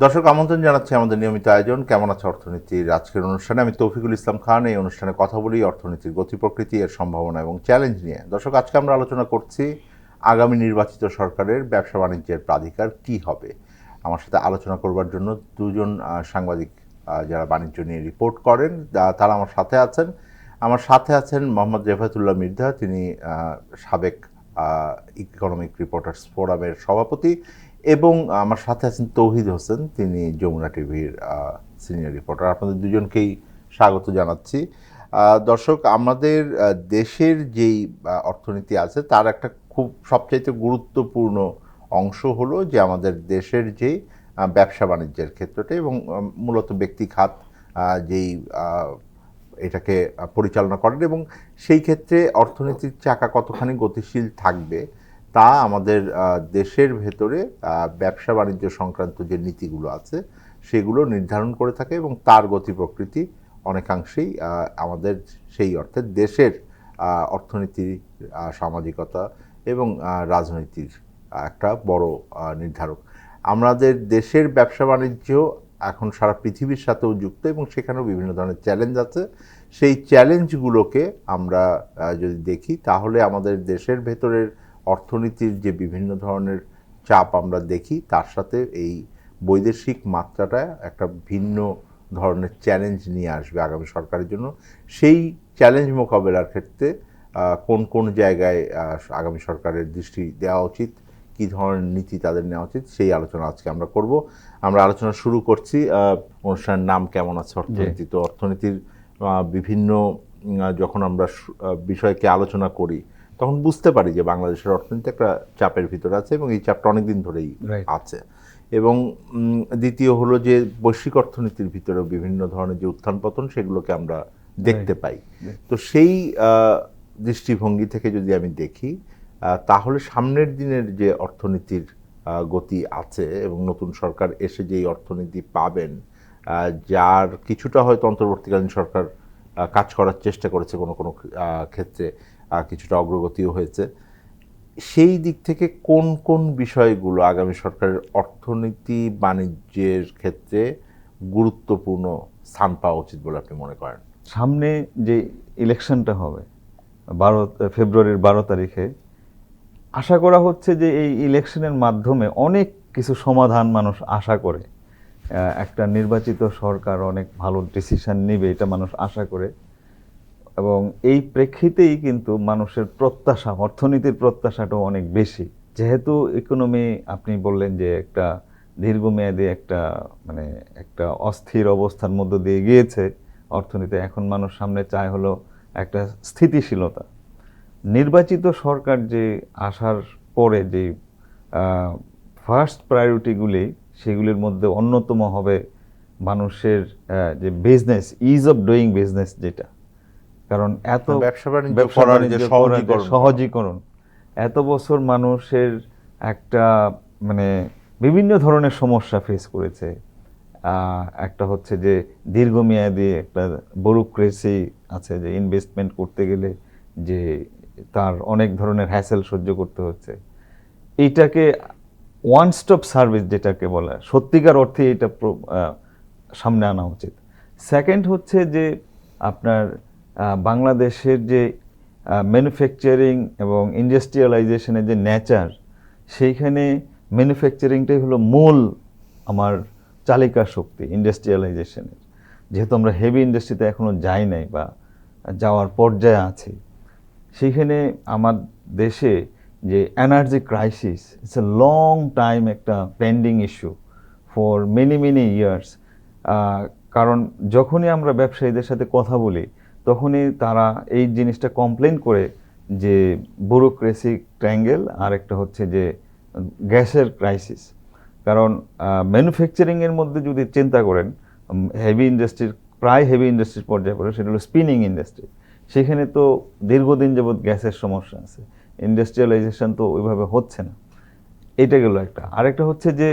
দর্শক আমন্ত্রণ জানাচ্ছি আমাদের নিয়মিত আয়োজন কেমন আছে অর্থনীতির আজকের অনুষ্ঠানে। আমি তৌফিকুল ইসলাম খান। এই অনুষ্ঠানে কথা বলি অর্থনীতির গতি প্রকৃতি, এর সম্ভাবনা এবং চ্যালেঞ্জ নিয়ে। দর্শক, আজকে আমরা আলোচনা করছি আগামী নির্বাচিত সরকারের ব্যবসা বাণিজ্যের প্রাধিকার কি হবে। আমার সাথে আলোচনা করবার জন্য দুজন সাংবাদিক যারা বাণিজ্য নিয়ে রিপোর্ট করেন তারা আমার সাথে আছেন। আমার সাথে আছেন মোহাম্মদ রেফাতুল্লাহ মির্জা, তিনি সাবেক ইকোনমিক রিপোর্টার্স ফোরামের সভাপতি, এবং আমার সাথে আছেন তৌহিদ হোসেন, তিনি যমুনা টিভির সিনিয়র রিপোর্টার। আপনাদের দুজনকেই স্বাগত জানাচ্ছি। দর্শক, আমাদের দেশের যেই অর্থনীতি আছে তার একটা খুব সবচাইতে গুরুত্বপূর্ণ অংশ হলো যে আমাদের দেশের যেই ব্যবসা বাণিজ্যের ক্ষেত্রটা এবং মূলত ব্যক্তি খাত যেই এটাকে পরিচালনা করেন, এবং সেই ক্ষেত্রে অর্থনীতির চাকা কতখানি গতিশীল থাকবে তা আমাদের দেশের ভেতরে ব্যবসা বাণিজ্য সংক্রান্ত যে নীতিগুলো আছে সেগুলো নির্ধারণ করে থাকে, এবং তার গতি প্রকৃতি অনেকাংশেই আমাদের সেই অর্থে দেশের অর্থনীতি, সামাজিকতা এবং রাজনীতির একটা বড় নির্ধারক। আমাদের দেশের ব্যবসা বাণিজ্য এখন সারা পৃথিবীর সাথেও যুক্ত, এবং সেখানেও বিভিন্ন ধরনের চ্যালেঞ্জ আছে। সেই চ্যালেঞ্জগুলোকে আমরা যদি দেখি তাহলে আমাদের দেশের ভেতরের অর্থনীতির যে বিভিন্ন ধরনের চাপ আমরা দেখি তার সাথে এই বৈদেশিক মাত্রাটা একটা ভিন্ন ধরনের চ্যালেঞ্জ নিয়ে আসবে আগামী সরকারের জন্য। সেই চ্যালেঞ্জ মোকাবেলার ক্ষেত্রে কোন কোন জায়গায় আগামী সরকারের দৃষ্টি দেওয়া উচিত, কী ধরনের নীতি তাদের নেওয়া উচিত, সেই আলোচনা আজকে আমরা করব। আমরা আলোচনা শুরু করছি অনুষ্ঠানের নাম কেমন আছে অর্থনীতি। তো অর্থনীতির বিভিন্ন যখন আমরা বিষয়কে আলোচনা করি তখন বুঝতে পারি যে বাংলাদেশের অর্থনীতি একটা চাপের ভিতরে আছে, এবং এই চাপটা অনেকদিন ধরেই আছে। এবং দ্বিতীয় হলো যে বৈশ্বিক অর্থনীতির ভিতরেও বিভিন্ন ধরনের যে উত্থান পতন সেগুলোকে আমরা দেখতে পাই। তো সেই দৃষ্টিভঙ্গি থেকে যদি আমি দেখি তাহলে সামনের দিনের যে অর্থনীতির গতি আছে এবং নতুন সরকার এসে যেই অর্থনীতি পাবেন, যার কিছুটা হয়তো অন্তর্বর্তীকালীন সরকার কাজ করার চেষ্টা করেছে, কোনো কোনো ক্ষেত্রে কিছুটা অগ্রগতিও হয়েছে, সেই দিক থেকে কোন কোন বিষয়গুলো আগামী সরকারের অর্থনীতি বাণিজ্যের ক্ষেত্রে গুরুত্বপূর্ণ স্থান পাওয়া উচিত বলে আপনি মনে করেন? সামনে যে ইলেকশনটা হবে ফেব্রুয়ারির 12 তারিখে, আশা করা হচ্ছে যে এই ইলেকশনের মাধ্যমে অনেক কিছু সমাধান মানুষ আশা করে। একটা নির্বাচিত সরকার অনেক ভালো ডিসিশন নেবে এটা মানুষ আশা করে, এবং এই প্রেক্ষিতেই কিন্তু মানুষের প্রত্যাশা, অর্থনীতির প্রত্যাশাটাও অনেক বেশি। যেহেতু ইকোনমি আপনি বললেন যে একটা দীর্ঘমেয়াদী একটা অস্থির অবস্থার মধ্য দিয়ে গিয়েছে অর্থনীতি, এখন মানুষ সামনে চায় হলো একটা স্থিতিশীলতা। নির্বাচিত সরকার যে আসার পরে যে ফার্স্ট প্রায়োরিটিগুলি, সেগুলির মধ্যে অন্যতম হবে মানুষের যে business, is of doing business, যেটা কারণ এত ব্যবসা বাণিজ্য করার যে সহজীকরণ, এত বছর মানুষের একটা বিভিন্ন ধরনের সমস্যা ফেস করেছে। একটা হচ্ছে যে দীর্ঘমেয়াদী একটা ব্যুরোক্রেসি আছে, যে ইনভেস্টমেন্ট করতে গেলে যে তার অনেক ধরনের হ্যাসেল সহ্য করতে হচ্ছে। এইটাকে ওয়ান স্টপ সার্ভিস যেটাকে বলে, সত্যিকার অর্থে এটা সামনে আনা উচিত। সেকেন্ড হচ্ছে যে আপনার বাংলাদেশের যে ম্যানুফ্যাকচারিং এবং ইন্ডাস্ট্রিয়ালাইজেশনের যে নেচার, সেইখানে ম্যানুফ্যাকচারিংটাই হলো মূল আমার চালিকা শক্তি ইন্ডাস্ট্রিয়ালাইজেশনের। যেহেতু আমরা হেভি ইন্ডাস্ট্রিতে এখনও যাই নাই বা যাওয়ার পর্যায়ে আছি, সেইখানে আমার দেশে যে energy crisis, it's a long time, একটা pending issue for many many years. কারণ যখনই আমরা ব্যবসায়ীদের সাথে কথা বলি তখনই তারা এই জিনিসটা কমপ্লেন করে যে ব্যুরোক্রেসি ট্রায়াঙ্গেল, আর একটা হচ্ছে যে গ্যাসের ক্রাইসিস। কারণ ম্যানুফ্যাকচারিংয়ের মধ্যে যদি চিন্তা করেন, হেভি ইন্ডাস্ট্রির প্রায় হেভি ইন্ডাস্ট্রির পর্যায়ে পড়ে, সেটা হলো স্পিনিং ইন্ডাস্ট্রি। সেখানে তো দীর্ঘদিন যাবৎ গ্যাসের সমস্যা আছে, ইন্ডাস্ট্রিয়ালাইজেশন তো ওইভাবে হচ্ছে না। এটা গেল একটা। আরেকটা হচ্ছে যে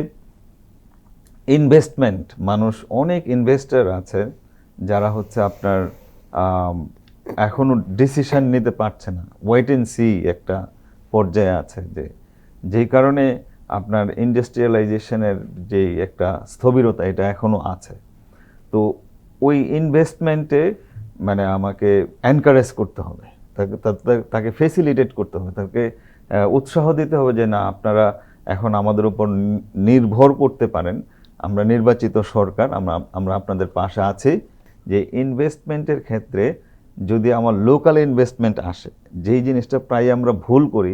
ইনভেস্টমেন্ট, মানুষ অনেক ইনভেস্টর আছে যারা হচ্ছে আপনার এখনও ডিসিশন নিতে পারছে না, ওয়েট অ্যান্ড সি একটা পর্যায়ে আছে, যেই কারণে আপনার ইন্ডাস্ট্রিয়ালাইজেশনের যে একটা স্থবিরতা এটা এখনো আছে। তো ওই ইনভেস্টমেন্টে মানে আমাকে এনকারেজ করতে হবে, তাকে ফেসিলিটেট করতে হবে, তাকে উৎসাহ দিতে হবে যে না আপনারা এখন আমাদের উপর নির্ভর করতে পারেন, আমরা নির্বাচিত সরকার, আমরা আপনাদের পাশে আছি। যে ইনভেস্টমেন্টের ক্ষেত্রে যদি আমার লোকাল ইনভেস্টমেন্ট আসে, যেই জিনিসটা প্রায় আমরা ভুল করি,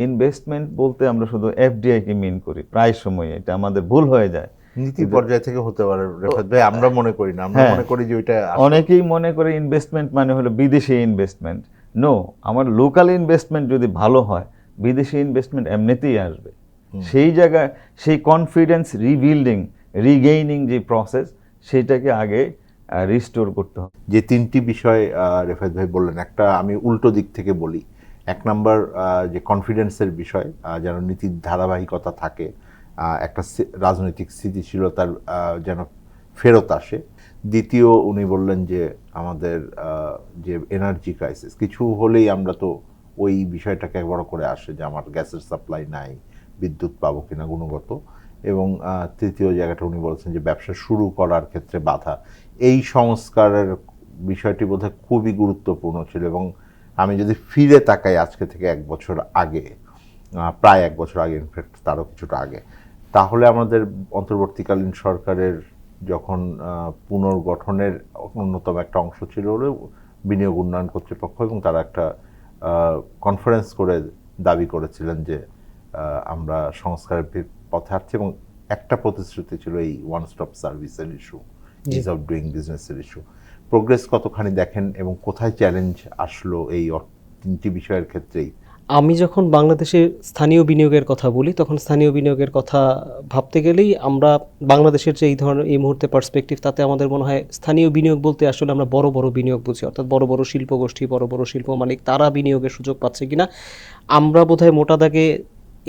ইনভেস্টমেন্ট বলতে আমরা শুধু এফডিআইকে মিন করি, প্রায় সময় এটা আমাদের ভুল হয়ে যায়। নীতি পর্যায় থেকে হতে পারে রেফাত ভাই, আমরা মনে করি না, আমরা মনে করি যে ওইটা অনেকেই মনে করে ইনভেস্টমেন্ট মানে হলো বিদেশি ইনভেস্টমেন্ট। নো, আমার লোকাল ইনভেস্টমেন্ট যদি ভালো হয়, বিদেশি ইনভেস্টমেন্ট এমনিতেই আসবে। সেই জায়গায় সেই কনফিডেন্স রিবিল্ডিং, রিগেইনিং যে প্রসেস, সেইটাকে আগে রিস্টোর করতে হবে। যে তিনটি বিষয় রেফাত ভাই বললেন, একটা আমি উল্টো দিক থেকে বলি। এক নাম্বার যে কনফিডেন্সের বিষয়, যেন নীতির ধারাবাহিকতা থাকে, একটা রাজনৈতিক স্থিতিশীলতার যেন ফেরত আসে। দ্বিতীয় উনি বললেন যে আমাদের যে এনার্জি ক্রাইসিস কিছু হলেই আমরা তো ওই বিষয়টাকে বড় করে আসে যে আমার গ্যাসের সাপ্লাই নাই, বিদ্যুৎ পাবো কিনা গুণগত। এবং তৃতীয় জায়গাটা উনি বলছেন যে ব্যবসা শুরু করার ক্ষেত্রে বাধা। এই সংস্কারের বিষয়টি বোধহয় খুবই গুরুত্বপূর্ণ ছিল। এবং আমি যদি ফিরে তাকাই আজকে থেকে 1 বছর আগে, প্রায় 1 বছর আগে, ইনফ্যাক্ট তারও কিছুটা আগে, তাহলে আমাদের অন্তর্বর্তীকালীন সরকারের যখন পুনর্গঠনের অন্যতম একটা অংশ ছিল হলো বিনিয়োগ উন্নয়ন কর্তৃপক্ষ, এবং তারা একটা কনফারেন্স করে দাবি করেছিলেন যে আমরা সংস্কারের পথে হাঁটছি, এবং একটা প্রতিশ্রুতি ছিল এই ওয়ান স্টপ সার্ভিসের ইস্যু, ইজ অফ ডুইং বিজনেসের ইস্যু। প্রোগ্রেস কতখানি দেখেন এবং কোথায় চ্যালেঞ্জ আসলো এই তিনটি বিষয়ের ক্ষেত্রেই? আমি যখন বাংলাদেশে স্থানীয় বিনিয়োগের কথা বলি, তখন স্থানীয় বিনিয়োগের কথা ভাবতে গেলেই আমরা বাংলাদেশের যে এই ধরনের এই মুহূর্তে পার্সপেক্টিভ, তাতে আমাদের মনে হয় স্থানীয় বিনিয়োগ বলতে আসলে আমরা বড় বড় বিনিয়োগ বুঝি, অর্থাৎ বড় বড় শিল্পগোষ্ঠী, বড় বড় শিল্প মালিক, তারা বিনিয়োগের সুযোগ পাচ্ছে কিনা আমরা বোধহয় মোটা দাগে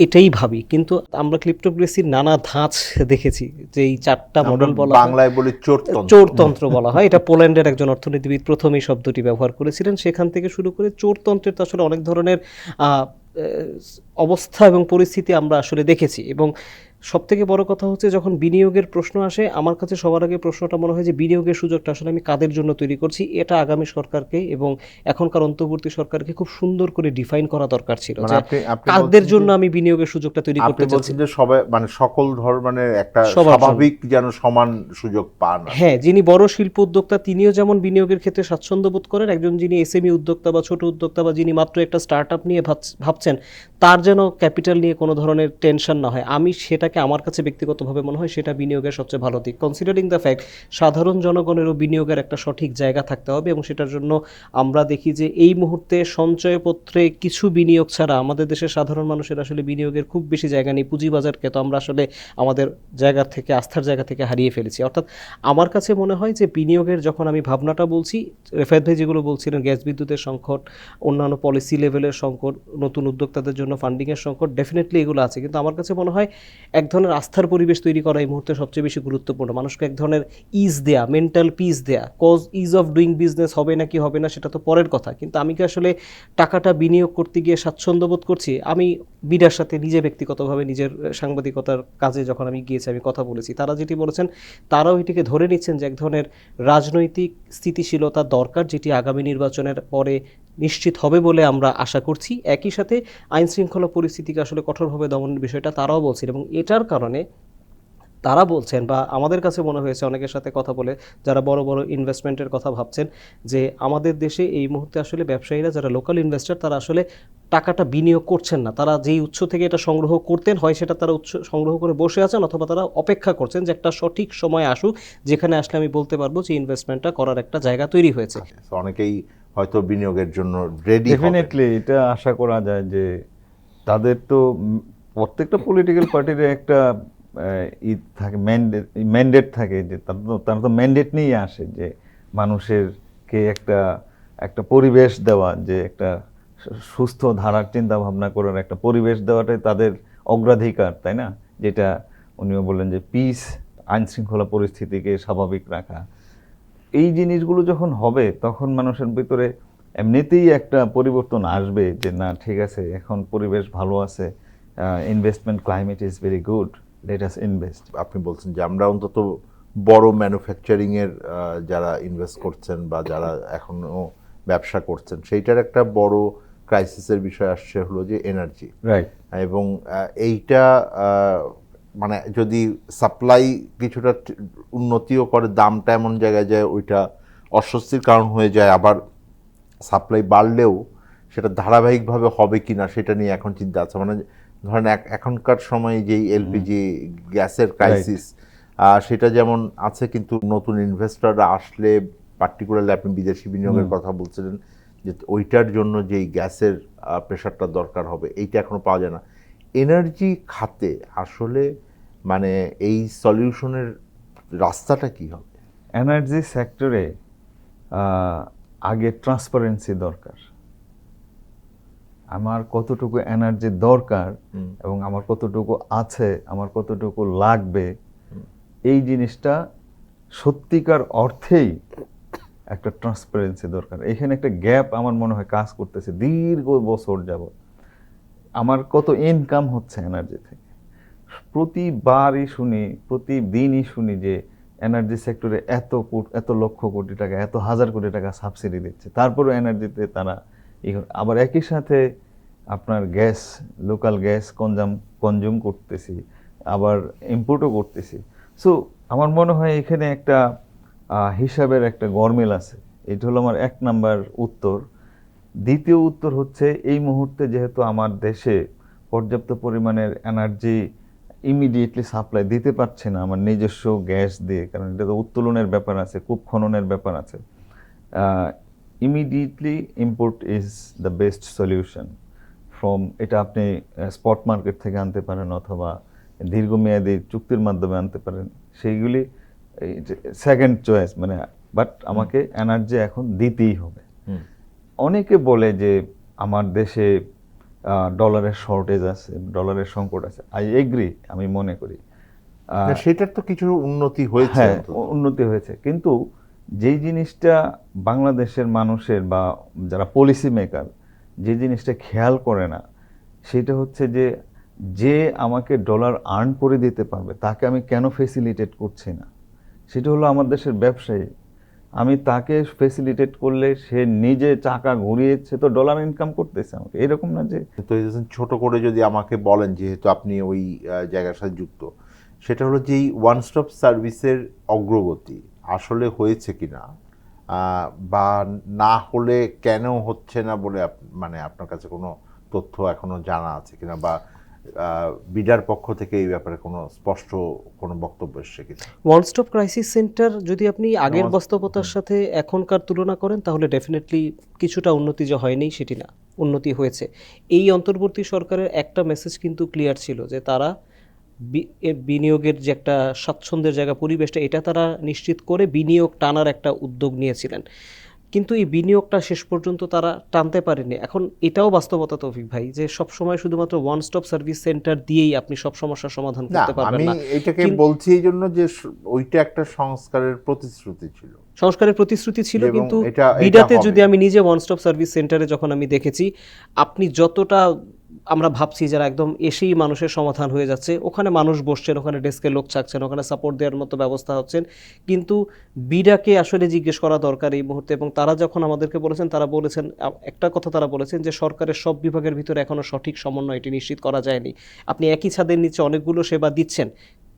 এটাই ভাবি। কিন্তু আমরা ক্রিপ্টোক্রেসির নানা ধাঁচ দেখেছি, যে এই 4টা মডেল বলা হয়, বাংলায় বলি চোরতন্ত্র। চোরতন্ত্র বলা হয়। এটা পোল্যান্ডের একজন অর্থনীতিবিদ প্রথম এই শব্দটি ব্যবহার করেছিলেন। সেখান থেকে শুরু করে চোরতন্ত্রের তো আসলে অনেক ধরনের অবস্থা এবং পরিস্থিতি আমরা আসলে দেখেছি। এবং সবথেকে বড় কথা হচ্ছে, যখন বিনিয়োগের প্রশ্ন আসে, আমার কাছে সবার আগে প্রশ্নটা মনে হয় যে বিনিয়োগের সুযোগটা আসলে আমি কাদের জন্য তৈরি করছি। এটা আগামী সরকারকে এবং এখনকার অন্তর্বর্তী সরকারকে খুব সুন্দর করে ডিফাইন করা দরকার ছিল, যে কাদের জন্য আমি বিনিয়োগের সুযোগটা তৈরি করতে চাচ্ছি। যে সবাই মানে সকল ধরনের একটা স্বাভাবিক যেন সমান সুযোগ পান। হ্যাঁ, যিনি বড় শিল্প উদ্যোক্তা তিনিও যেমন বিনিয়োগের ক্ষেত্রে স্বাচ্ছন্দ্য বোধ করেন, একজন যিনি এসএমই উদ্যোক্তা বা ছোট উদ্যোক্তা বা যিনি মাত্র একটা স্টার্ট আপ নিয়ে ভাবছেন, তার যেন ক্যাপিটাল নিয়ে কোনো ধরনের টেনশন না হয়। আমি সেটাকে, আমার কাছে ব্যক্তিগতভাবে মনে হয় সেটা বিনিয়োগের সবচেয়ে ভালো দিক, কনসিডারিং দ্য ফ্যাক্ট সাধারণ জনগণেরও বিনিয়োগের একটা সঠিক জায়গা থাকতে হবে। এবং সেটার জন্য আমরা দেখি যে এই মুহূর্তে সঞ্চয়পত্রে কিছু বিনিয়োগ ছাড়া আমাদের দেশের সাধারণ মানুষের আসলে বিনিয়োগের খুব বেশি জায়গা নেই। পুঁজিবাজারকে তো আমরা আসলে আমাদের জায়গা থেকে, আস্থার জায়গা থেকে হারিয়ে ফেলেছি। অর্থাৎ আমার কাছে মনে হয় যে বিনিয়োগের যখন আমি ভাবনাটা বলছি, রেফায়েত ভাই যেগুলো বলছিলেন, গ্যাস বিদ্যুতের সংকট, অন্যান্য পলিসি লেভেলের সংকট, নতুন উদ্যোক্তাদের জন্য ফান্ডিংয়ের সংকট, ডেফিনেটলি এগুলো আছে। কিন্তু আমার কাছে মনে হয় এক ধরনের আস্থার পরিবেশ তৈরি করা এই মুহূর্তে সবচেয়ে বেশি গুরুত্বপূর্ণ। মানুষকে এক ধরনের ইজ দেয়া, মেন্টাল পিস দেয়া। Cause ease of doing business হবে নাকি হবে না সেটা তো পরের কথা, কিন্তু আমি কি আসলে টাকাটা বিনিয়োগ করতে গিয়ে স্বাচ্ছন্দ্য বোধ করছি? আমি বিডার সাথে নিজে ব্যক্তিগতভাবে নিজের সাংবাদিকতার কাজে যখন আমি গিয়েছি, আমি কথা বলেছি, তারা যেটি বলেছেন, তারাও এটিকে ধরে নিচ্ছেন যে এক ধরনের রাজনৈতিক স্থিতিশীলতা দরকার, যেটি আগামী নির্বাচনের পরে নিশ্চিত হবে বলে আমরা আশা করছি। একই সাথে আইন শৃঙ্খলা পরিস্থিতিকে আসলে কঠোরভাবে দমনের বিষয়টা তারাও বলছেন। এবং এটার কারণে তারা বলছেন, বা আমাদের কাছে মনে হয়েছে অনেকের সাথে কথা বলে, যারা বড় বড় ইনভেস্টমেন্টের কথা ভাবছেন, যে আমাদের দেশে এই মুহূর্তে আসলে ব্যবসায়ীরা যারা লোকাল ইনভেস্টর, তারা আসলে টাকাটা বিনিয়োগ করছেন না। তারা যেই উৎস থেকে এটা সংগ্রহ করতেন, হয় সেটা তারা উৎস সংগ্রহ করে বসে আছেন, অথবা তারা অপেক্ষা করছেন যে একটা সঠিক সময় আসুক, যেখানে আসলে আমি বলতে পারবো যে ইনভেস্টমেন্টটা করার একটা জায়গা তৈরি হয়েছে। অনেকেই হয়তো বিনিয়োগের জন্য রেডি। ডেফিনেটলি এটা আশা করা যায় যে তাদের তো প্রত্যেকটা পলিটিক্যাল পার্টির একটা থাকে, ম্যান্ডেট থাকে, যে তারা তো ম্যান্ডেট নিয়ে আসে যে মানুষেরকে একটা পরিবেশ দেওয়া, যে একটা সুস্থ ধারার চিন্তা ভাবনা করার একটা পরিবেশ দেওয়াটাই তাদের অগ্রাধিকার, তাই না? যেটা উনিও বললেন যে পিস, আইন শৃঙ্খলা পরিস্থিতিকে স্বাভাবিক রাখা। এই জিনিসগুলো যখন হবে, তখন মানুষের ভিতরে এমনিতেই একটা পরিবর্তন আসবে যে না ঠিক আছে, এখন পরিবেশ ভালো আছে, investment climate is very good, let us invest. আপনি বলছেন যে আমরা অন্তত বড় ম্যানুফ্যাকচারিং এর যারা ইনভেস্ট করছেন বা যারা এখনো ব্যবসা করছেন সেইটার একটা বড় ক্রাইসিসের বিষয় আসছে হলো যে এনার্জি, রাইট। এবং এইটা মানে যদি সাপ্লাই কিছুটা উন্নতিও করে, দামটা এমন জায়গায় যায় ওইটা অস্বস্তির কারণ হয়ে যায়, আবার সাপ্লাই বাড়লেও সেটা ধারাবাহিকভাবে হবে কিনা সেটা নিয়ে এখন চিন্তা আছে। মানে ধরেন এখনকার সময় যেই এলপিজি গ্যাসের ক্রাইসিস সেটা যেমন আছে, কিন্তু নতুন ইনভেস্টররা আসলে পার্টিকুলারলি আপনি বিদেশি বিনিয়োগের কথা বলছিলেন যে ওইটার জন্য যেই গ্যাসের প্রেশারটা দরকার হবে এইটা এখনো পাওয়া যায় না। এনার্জি খাতে আসলে মানে এই সলিউশনের রাস্তাটা কি হবে? এনার্জি সেক্টরে আগে ট্রান্সপারেন্সি দরকার। আমার কতটুকু এনার্জি দরকার এবং আমার কতটুকু আছে, আমার কতটুকু লাগবে, এই জিনিসটা সত্যিকার অর্থেই একটা ট্রান্সপারেন্সি দরকার। এখানে একটা গ্যাপ আমার মনে হয় কাজ করতেছে দীর্ঘ বছর যাবত। আমার কত ইনকাম হচ্ছে এনার্জি থেকে, প্রতিদিনই শুনি যে এনার্জি সেক্টরে এত লক্ষ কোটি টাকা, এত হাজার কোটি টাকা সাবসিডি দিচ্ছে, তারপরে এনার্জিতে তারা আবার একই সাথে আপনার গ্যাস, লোকাল গ্যাস কনজিউম করতেছি, আবার ইম্পোর্টও করতেছি। সো আমার মনে হয় এখানে একটা হিসাবের একটা গরমিল আছে। এটা হলো আমার 1 নাম্বার উত্তর। দ্বিতীয় উত্তর হচ্ছে এই মুহূর্তে যেহেতু আমার দেশে পর্যাপ্ত পরিমাণের এনার্জি ইমিডিয়েটলি সাপ্লাই দিতে পারছে না আমার নিজস্ব গ্যাস দিয়ে, কারণ এটা তো উত্তোলনের ব্যাপার আছে, কূপ খননের ব্যাপার আছে। Immediately import is the best solution from, এটা আপনি স্পট মার্কেট থেকে আনতে পারেন অথবা দীর্ঘমেয়াদী চুক্তির মাধ্যমে আনতে পারেন, সেইগুলি সেকেন্ড চয়েস। মানে বাট আমাকে এনার্জি এখন দিতেই হবে। অনেকে বলে যে আমার দেশে ডলারের শর্টেজ আছে, ডলারের সংকট আছে। আই এগ্রি, আমি মনে করি সেটার তো কিছু উন্নতি হয়েছে। হ্যাঁ, উন্নতি হয়েছে, কিন্তু যেই জিনিসটা বাংলাদেশের মানুষের বা যারা পলিসি মেকার যে জিনিসটা খেয়াল করে না, সেটা হচ্ছে যে আমাকে ডলার আর্ন করে দিতে পারবে তাকে আমি কেন ফেসিলিটেট করছি না। সেটা হলো আমার দেশের ব্যবসায়ী। আমি তাকে ফেসিলিটেট করলে সে নিজে চাকা ঘুরিয়ে সে তো ডলার ইনকাম করতেছে আমাকে, এরকম না যে। তো ছোট করে যদি আমাকে বলেন, যেহেতু আপনি ওই জায়গার সাথে যুক্ত, সেটা হলো যে এই ওয়ান স্টপ সার্ভিসের অগ্রগতি আসলে হয়েছে কিনা, বা না হলে কেন হচ্ছে না বলে মানে আপনার কাছে কোনো তথ্য এখনো জানা আছে কিনা, বা বিডার পক্ষ থেকে এই ব্যাপারে কোনো স্পষ্ট কোনো বক্তব্য এসছে কিনা? ওয়ান স্টপ ক্রাইসিস সেন্টার যদি আপনি আগের বাস্তবতার সাথে এখনকার তুলনা করেন তাহলে ডেফিনেটলি কিছুটা উন্নতি যে হয়নি সেটি না, উন্নতি হয়েছে। এই অন্তর্বর্তী সরকারের একটা মেসেজ কিন্তু ক্লিয়ার ছিল যে তারা বিনিয়োগের যে একটা স্বাচ্ছন্দ্যের জায়গা, পরিবেশটা, এটা তারা নিশ্চিত করে বিনিয়োগ টানার একটা উদ্যোগ নিয়েছিলেন। কিন্তু এই বিনিয়োগটা শেষ পর্যন্ত তারা টানতে পারেনি। এখন এটাও বাস্তবতা তৌফিক ভাই, যে সবসময় শুধুমাত্র ওয়ান স্টপ সার্ভিস সেন্টার দিয়েই আপনি সব সমস্যার সমাধান করতে পারবেন না। আমি এটাকে বলছি এই জন্য যে ওইটা একটা সংস্কারের প্রতিশ্রুতি ছিল, সংস্কারের প্রতিশ্রুতি ছিল, এবং কিন্তু এটা বিডাতে হবে। যদি আমি নিজে ওয়ান স্টপ সার্ভিস সেন্টারে যখন আমি দেখেছি, আপনি যতটা আমরা ভাবছি যারা একদম এসেই মানুষের সমাধান হয়ে যাচ্ছে, ওখানে মানুষ বসছেন, ওখানে ডেস্কে লোক থাকছেন, ওখানে সাপোর্ট দেওয়ার মতো ব্যবস্থা হচ্ছেন, কিন্তু বিডাকে আসলে জিজ্ঞেস করা দরকার এই মুহূর্তে। এবং তারা যখন আমাদেরকে বলেছেন, তারা বলেছেন একটা কথা, তারা বলেছেন যে সরকারের সব বিভাগের ভিতরে এখনো সঠিক সমন্বয় এটি নিশ্চিত করা যায়নি। আপনি একই ছাদের নিচে অনেকগুলো সেবা দিচ্ছেন,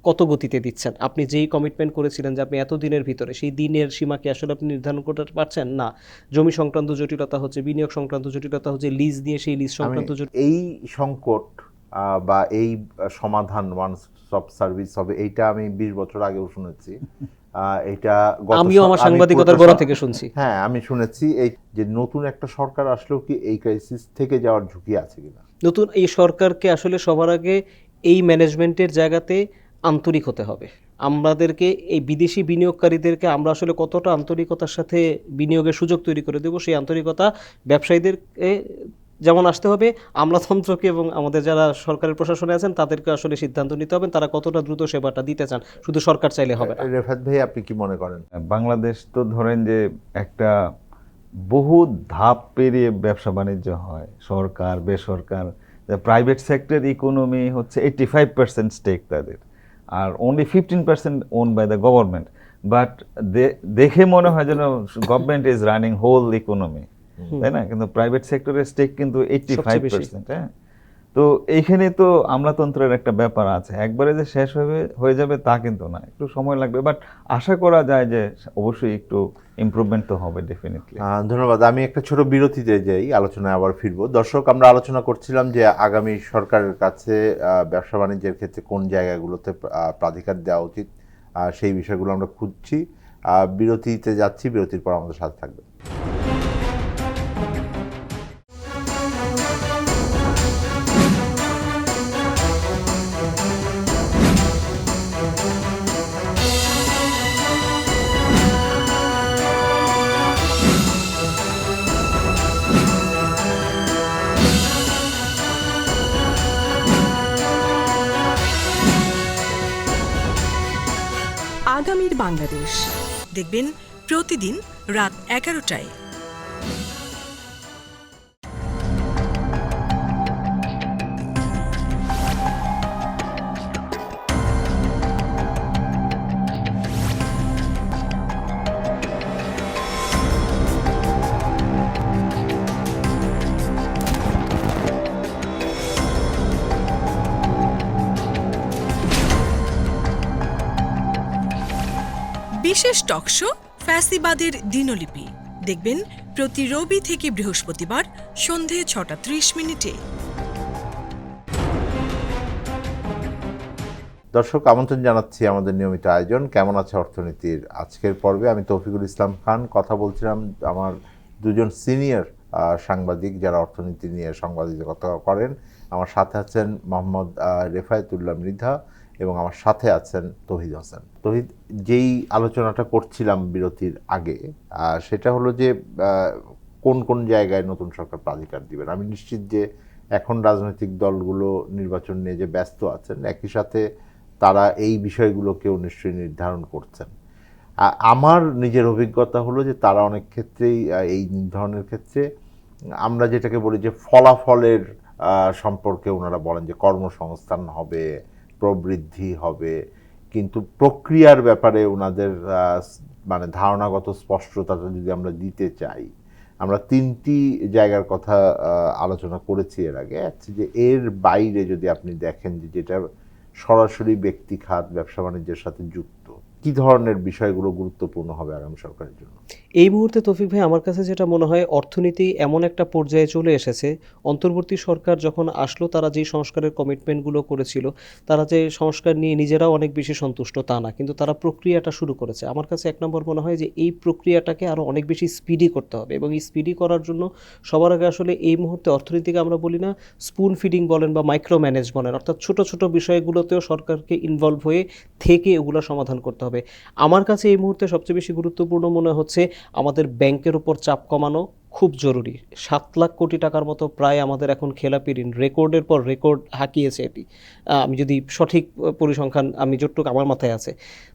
কত গতিতে দিচ্ছেন? আপনি যেই কমিটমেন্ট করেছিলেন যে আপনি এত দিনের ভিতরে, সেই দিনের সীমাকে আসলে আপনি নির্ধারণ করতে পারছেন না। জমি সংক্রান্ত জটিলতা হচ্ছে, বিনিয়োগ সংক্রান্ত জটিলতা হচ্ছে, লিজ নিয়ে সেই লিজ সংক্রান্ত এই সংকট বা এই সমাধান ওয়ান স্টপ সার্ভিস হবে, এইটা আমি 20 বছর আগেও শুনেছি। এটা আমিও আমার সাংবাদিকতার গোড়া থেকে শুনছি। হ্যাঁ, আমি শুনেছি এই যে নতুন একটা সরকার আসলেও কি এই ক্রাইসিস থেকে যাওয়ার ঝুঁকি আছে কিনা। নতুন এই সরকারকে আসলে সবার আগে এই ম্যানেজমেন্টের জায়গাতে আন্তরিক হতে হবে। আমাদেরকে এই বিদেশি বিনিয়োগকারীদেরকে আমরা আসলে কতটা আন্তরিকতার সাথে বিনিয়োগের সুযোগ তৈরি করে দেব, সেই আন্তরিকতা ব্যবসায়ীদেরকে যেমন আসতে হবে, আমলাতন্ত্রকে এবং আমাদের যারা সরকারের প্রশাসনে আছেন তাদেরকে আসলে সিদ্ধান্ত নিতে হবে তারা কতটা দ্রুত সেবাটা দিতে চান। শুধু সরকার চাইলে হবে না। রেফাত ভাই, আপনি কি মনে করেন? বাংলাদেশ তো ধরেন যে একটা বহু ধাপ পেরিয়ে ব্যবসা বাণিজ্য হয়, সরকার বেসরকার প্রাইভেট সেক্টর ইকোনমি হচ্ছে 85% স্টেক তাদের, আর only 15% own by the government. But দেখে মনে হয় যেন government is running whole economy, তাই না? কিন্তু প্রাইভেট সেক্টরের স্টেক কিন্তু 85%। হ্যাঁ, তো এইখানে তো আমলাতন্ত্রের একটা ব্যাপার আছে, একবারে যে শেষ হয়ে যাবে তা কিন্তু না, একটু সময় লাগবে। বাট আশা করা যায় যে অবশ্যই একটু ইমপ্রুভমেন্ট তো হবে ডেফিনেটলি। ধন্যবাদ। আমি একটা ছোট বিরতিতে যাই, আলোচনায় আবার ফিরবো। দর্শক, আমরা আলোচনা করছিলাম যে আগামী সরকারের কাছে ব্যবসা বাণিজ্যের ক্ষেত্রে কোন জায়গাগুলোতে প্রাধিকার দেওয়া উচিত, সেই বিষয়গুলো আমরা খুঁজছি। বিরতিতে যাচ্ছি, বিরতির পর আমাদের সাথে থাকবে। আগামীর বাংলাদেশ দেখবেন প্রতিদিন রাত 11টায়। বিশেষ টকশো ফ্যাসিবাদের দিনলিপি দেখবেন প্রতি রবি থেকে বৃহস্পতিবার সন্ধে 6:30। দর্শক, আমন্ত্রণ জানাচ্ছি আমাদের নিয়মিত আয়োজন কেমন আছে অর্থনীতির আজকের পর্বে। আমি তৌফিকুল ইসলাম খান কথা বলছিলাম আমার দুজন সিনিয়র সাংবাদিক যারা অর্থনীতি নিয়ে সাংবাদিকতা করেন। আমার সাথে আছেন মোহাম্মদ রেফায়েতুল্লাহ মৃধা এবং আমার সাথে আছেন তৌহিদ হোসেন। তৌহিদ, যেই আলোচনাটা করছিলাম বিরতির আগে, সেটা হলো যে কোন কোন জায়গায় নতুন সরকার প্রাধিকার দিবেন। আমি নিশ্চিত যে এখন রাজনৈতিক দলগুলো নির্বাচন নিয়ে যে ব্যস্ত আছেন, একই সাথে তারা এই বিষয়গুলোকেও নিশ্চয়ই নির্ধারণ করছেন। আমার নিজের অভিজ্ঞতা হলো যে তারা অনেক ক্ষেত্রেই এই নির্ধারণের ক্ষেত্রে আমরা যেটাকে বলি যে ফলাফলের সম্পর্কে ওনারা বলেন যে কর্মসংস্থান হবে, প্রবৃদ্ধি হবে, কিন্তু প্রক্রিয়ার ব্যাপারে ওনাদের মানে ধারণাগত স্পষ্টতাটা যদি আমরা দিতে চাই, আমরা তিনটি জায়গার কথা আলোচনা করেছি এর আগে। যে এর বাইরে যদি আপনি দেখেন যে যেটা সরাসরি ব্যক্তি খাত ব্যবসা বাণিজ্যের সাথে যুক্ত, কি ধরনের বিষয়গুলো গুরুত্বপূর্ণ হবে আগামী সরকারের জন্য? এই মুহূর্তে তৌফিক ভাই, আমার কাছে যেটা মনে হয়, অর্থনীতি এমন একটা পর্যায়ে চলে এসেছে, অন্তর্বর্তী সরকার যখন আসলো তারা যেই সংস্কারের কমিটমেন্টগুলো করেছিল, তারা যে সংস্কার নিয়ে নিজেরাও অনেক বেশি সন্তুষ্ট তা না, কিন্তু তারা প্রক্রিয়াটা শুরু করেছে। আমার কাছে এক নম্বর মনে হয় যে এই প্রক্রিয়াটাকে আরও অনেক বেশি স্পিডি করতে হবে, এবং এই স্পিডি করার জন্য সবার আগে আসলে এই মুহূর্তে অর্থনীতিকে আমরা বলি না স্পুন ফিডিং বলেন বা মাইক্রো ম্যানেজ বলেন, অর্থাৎ ছোট ছোট বিষয়গুলোতেও সরকারকে ইনভলভ হয়ে থেকে এগুলো সমাধান করতে হবে। আমার কাছে এই মুহূর্তে সবচেয়ে বেশি গুরুত্বপূর্ণ মনে হচ্ছে আমাদের ব্যাংকের উপর চাপ কমানো খুব জরুরি। 7 লাখ কোটি টাকার মতো প্রায় আমাদের এখন খেলাপি ঋণ, রেকর্ডের পর রেকর্ড হাঁকিয়েছে এটি, আমি যদি সঠিক পরিসংখ্যান আমি যতটুকু আমার মাথায় আছে।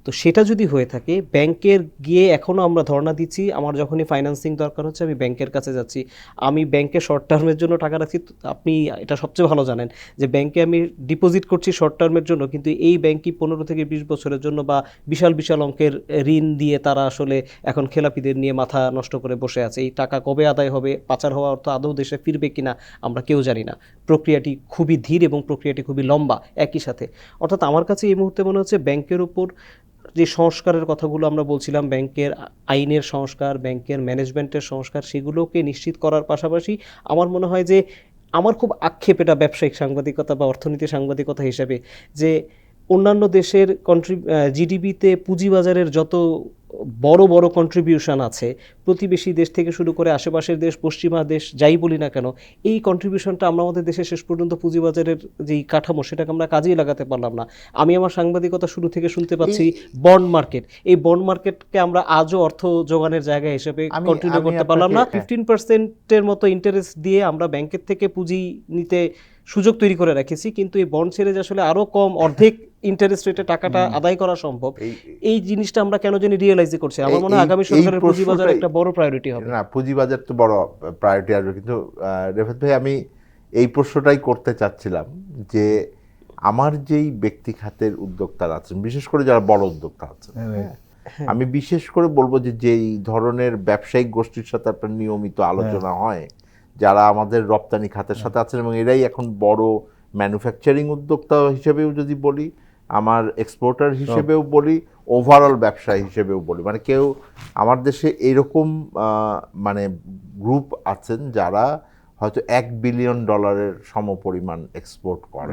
তো সেটা যদি হয়ে থাকে, ব্যাংকের গিয়ে এখনও আমরা ধর্ণা দিচ্ছি, আমার যখনই ফাইন্যান্সিং দরকার হচ্ছে আমি ব্যাংকের কাছে যাচ্ছি, আমি ব্যাংকে শর্ট টার্মের জন্য টাকা রাখছি। আপনি এটা সবচেয়ে ভালো জানেন যে ব্যাংকে আমি ডিপোজিট করছি শর্ট টার্মের জন্য, কিন্তু এই ব্যাংকই 15 থেকে 20 বছরের জন্য বা বিশাল বিশাল অঙ্কের ঋণ দিয়ে তারা আসলে এখন খেলাপিদের নিয়ে মাথা নষ্ট করে বসে আছে। এই টাকা কবে আদায় হবে, পাচার হওয়া অর্থ আদৌ দেশে ফিরবে কিনা আমরা কেউ জানি না। প্রক্রিয়াটি খুবই ধীর এবং প্রক্রিয়াটি খুবই লম্বা একই সাথে। অর্থাৎ আমার কাছে এই মুহূর্তে মনে হচ্ছে ব্যাংকের উপর যে সংস্কারের কথাগুলো আমরা বলছিলাম, ব্যাংকের আইনের সংস্কার, ব্যাংকের ম্যানেজমেন্টের সংস্কার, সেগুলোকে নিশ্চিত করার পাশাপাশি আমার মনে হয় যে, আমার খুব আক্ষেপ এটা ব্যবসায়িক সাংবাদিকতা বা অর্থনীতি সাংবাদিকতা হিসেবে, যে অন্যান্য দেশের জিডিপিতে পুঁজিবাজারের যত বড় বড় কন্ট্রিবিউশন আছে, প্রতিবেশী দেশ থেকে শুরু করে আশেপাশের দেশ, পশ্চিমা দেশ, যাই বলি না কেন, এই কন্ট্রিবিউশনটা আমরা আমাদের দেশে শেষ পর্যন্ত পুঁজিবাজারের যেই কাঠামো সেটাকে আমরা কাজেই লাগাতে পারলাম না। আমি আমার সাংবাদিকতা শুরু থেকে শুনতে পাচ্ছি বন্ড মার্কেট, এই বন্ড মার্কেটকে আমরা আজও অর্থ যোগানের জায়গা হিসেবে কন্টিনিউ করতে পারলাম না। 15%-এর মতো ইন্টারেস্ট দিয়ে আমরা ব্যাংকের থেকে পুঁজি নিতে সুযোগ তৈরি করে রেখেছি, কিন্তু এই বন্ড ছেড়ে যে আসলে আরো কম অর্ধেক ইন্টারেস্ট রেটে টাকাটা আদায় করা সম্ভব, এই জিনিসটা আমরা কেন জানি রিয়েলাইজই করছি। আমার মনে হয় আগামী সরকারের পুঁজিবাজার একটা বড় প্রায়োরিটি হবে। না, পুঁজিবাজার তো বড় প্রায়োরিটি আসবে, কিন্তু রেফাত ভাই, আমি এই প্রশ্নটাই করতে চাচ্ছিলাম যে আমার যেই ব্যক্তি খাতের উদ্যোক্তারা আছেন, বিশেষ করে যারা বড় উদ্যোক্তা আছেন, আমি বিশেষ করে বলবো যে যেই ধরনের ব্যবসায়িক গোষ্ঠীর সাথে আপনার নিয়মিত আলোচনা হয়, যারা আমাদের রপ্তানি খাতের সাথে আছেন এবং এরাই এখন বড় ম্যানুফ্যাকচারিং উদ্যোক্তা হিসেবেও যদি বলি, আমার এক্সপোর্টার হিসেবেও বলি, ওভারঅল ব্যবসায়ী হিসেবেও বলি, মানে কেউ আমার দেশে এরকম মানে গ্রুপ আছেন যারা হয়তো $1 বিলিয়ন সমপরিমাণ এক্সপোর্ট করে,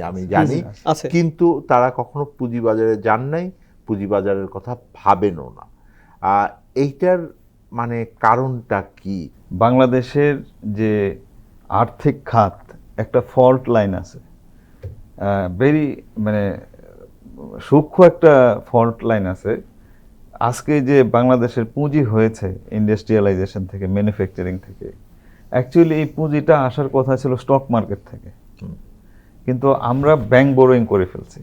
আমি জানি, আছে। কিন্তু তারা কখনো পুঁজিবাজারে যান নাই, পুঁজিবাজারের কথা ভাবেনও না। এইটার মানে কারণটা কি? বাংলাদেশের যে আর্থিক খাত একটা ফল্ট লাইন আছে, ভেরি মানে সূক্ষ্ম একটা ফল্ট লাইন আছে। আজকে যে বাংলাদেশের পুঁজি হয়েছে ইন্ডাস্ট্রিয়ালাইজেশন থেকে, ম্যানুফ্যাকচারিং থেকে, অ্যাকচুয়ালি এই পুঁজিটা আসার কথা ছিল স্টক মার্কেট থেকে, কিন্তু আমরা ব্যাংক বোরোয়িং করে ফেলছি।